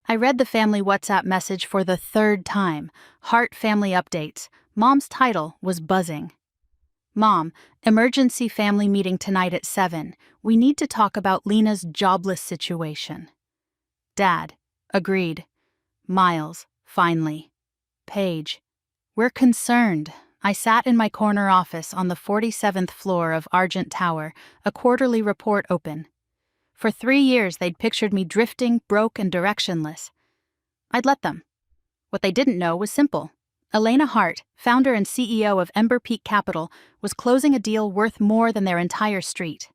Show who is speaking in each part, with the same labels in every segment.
Speaker 1: I read the family WhatsApp message for the third time. Heart family updates. Mom's title was buzzing. Mom, emergency family meeting tonight at 7. We need to talk about Lena's jobless situation. Dad, agreed. Miles, finally. Paige, we're concerned. I sat in my corner office on the 47th floor of Argent Tower, a quarterly report open. For 3 years, they'd pictured me drifting, broke, and directionless. I'd let them. What they didn't know was simple. Elena Hart, founder and CEO of Ember Peak Capital, was closing a deal worth more than their entire street.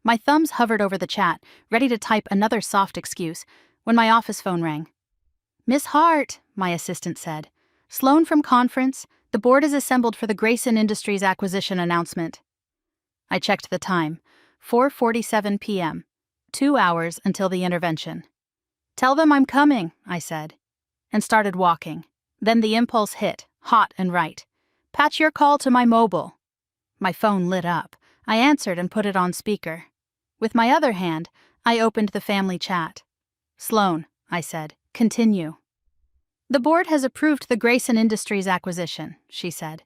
Speaker 1: My thumbs hovered over the chat, ready to type another soft excuse, when my office phone rang. "Miss Hart," my assistant said. "Sloan from conference. The board is assembled for the Grayson Industries acquisition announcement." I checked the time. 4:47 p.m. 2 hours until the intervention. "Tell them I'm coming," I said, and started walking. Then the impulse hit, hot and right. "Patch your call to my mobile." My phone lit up. I answered and put it on speaker. With my other hand, I opened the family chat. "Sloan," I said, "continue." "The board has approved the Grayson Industries acquisition," she said.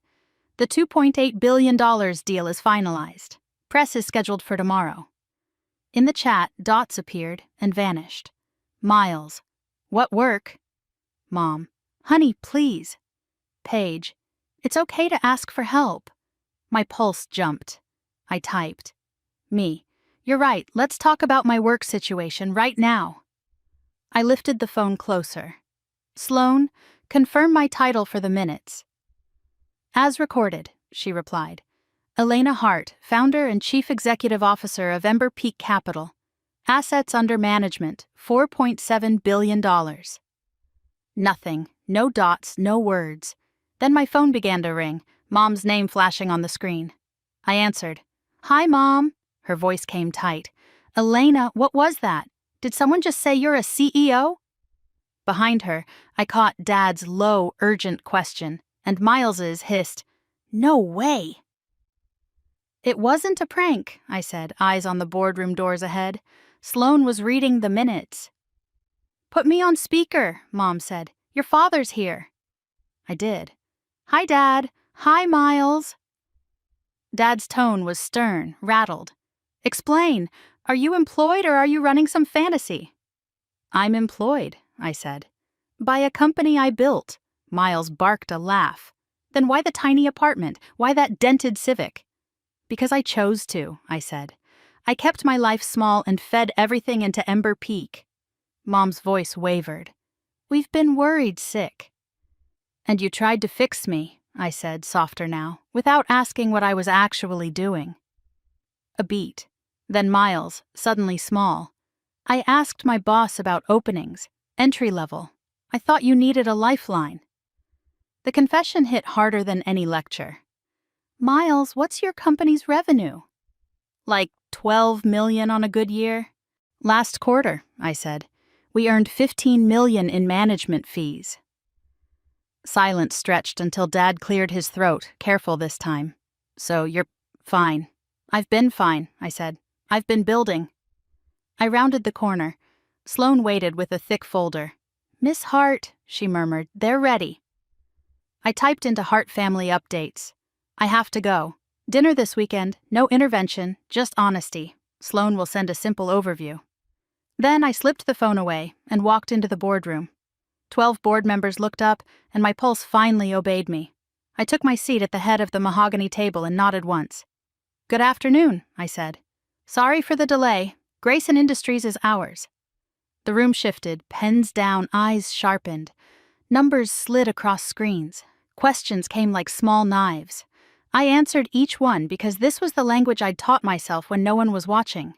Speaker 1: "The $2.8 billion deal is finalized. Press is scheduled for tomorrow." In the chat, dots appeared and vanished. Miles, "What work?" Mom, "Honey, please." Paige, "It's okay to ask for help." My pulse jumped. I typed. Me, "You're right, let's talk about my work situation right now." I lifted the phone closer. "Sloan, confirm my title for the minutes." "As recorded," she replied. "Elena Hart, founder and chief executive officer of Ember Peak Capital. Assets under management, $4.7 billion. Nothing. No dots, no words. Then my phone began to ring, Mom's name flashing on the screen. I answered. "Hi, Mom." Her voice came tight. "Elena, what was that? Did someone just say you're a CEO?" Behind her, I caught Dad's low, urgent question, and Miles's hissed, "No way." "It wasn't a prank," I said, eyes on the boardroom doors ahead. Sloan was reading the minutes. "Put me on speaker," Mom said. "Your father's here." I did. "Hi, Dad. Hi, Miles." Dad's tone was stern, rattled. "Explain. Are you employed or are you running some fantasy?" "I'm employed," I said. "By a company I built." Miles barked a laugh. "Then why the tiny apartment? Why that dented Civic?" "Because I chose to," I said. "I kept my life small and fed everything into Ember Peak." Mom's voice wavered. "We've been worried sick." "And you tried to fix me," I said, softer now, without asking what I was actually doing. A beat. Then Miles, suddenly small. "I asked my boss about openings, entry level. I thought you needed a lifeline." The confession hit harder than any lecture. "Miles, what's your company's revenue?" "Like 12 million on a good year." "Last quarter," I said. "We earned 15 million in management fees." Silence stretched until Dad cleared his throat, careful this time. "So you're fine." "I've been fine," I said. "I've been building." I rounded the corner. Sloan waited with a thick folder. "Miss Hart," she murmured, "they're ready." I typed into Hart family updates. "I have to go. Dinner this weekend, no intervention, just honesty. Sloan will send a simple overview." Then I slipped the phone away and walked into the boardroom. 12 board members looked up, and my pulse finally obeyed me. I took my seat at the head of the mahogany table and nodded once. "Good afternoon," I said. "Sorry for the delay. Grayson Industries is ours." The room shifted, pens down, eyes sharpened. Numbers slid across screens. Questions came like small knives. I answered each one because this was the language I'd taught myself when no one was watching.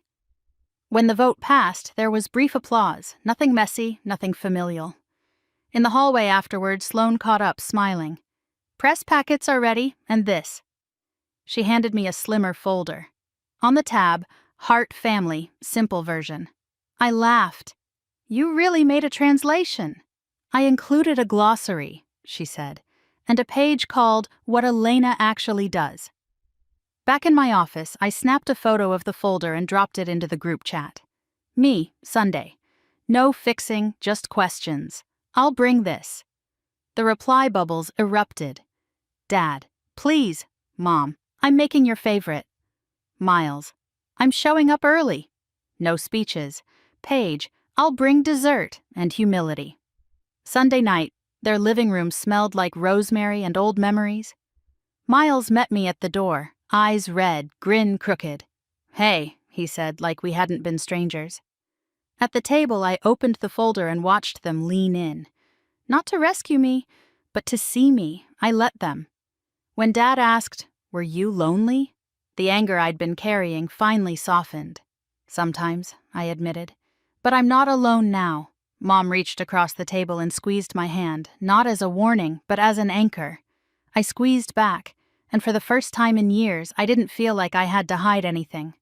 Speaker 1: When the vote passed, there was brief applause, nothing messy, nothing familial. In the hallway afterward, Sloan caught up, smiling. "Press packets are ready, and this." She handed me a slimmer folder. On the tab, Hart Family, simple version. I laughed. "You really made a translation." "I included a glossary," she said, "and a page called What Elena Actually Does." Back in my office, I snapped a photo of the folder and dropped it into the group chat. Me, Sunday. No fixing, just questions. I'll bring this. The reply bubbles erupted. Dad, please. Mom, I'm making your favorite. Miles, I'm showing up early. No speeches. Paige, I'll bring dessert and humility. Sunday night, their living room smelled like rosemary and old memories. Miles met me at the door, eyes red, grin crooked. Hey, he said, like we hadn't been strangers. At the table, I opened the folder and watched them lean in. Not to rescue me, but to see me, I let them. When Dad asked, "Were you lonely?" the anger I'd been carrying finally softened. Sometimes, I admitted. But I'm not alone now. Mom reached across the table and squeezed my hand, not as a warning, but as an anchor. I squeezed back, and for the first time in years, I didn't feel like I had to hide anything.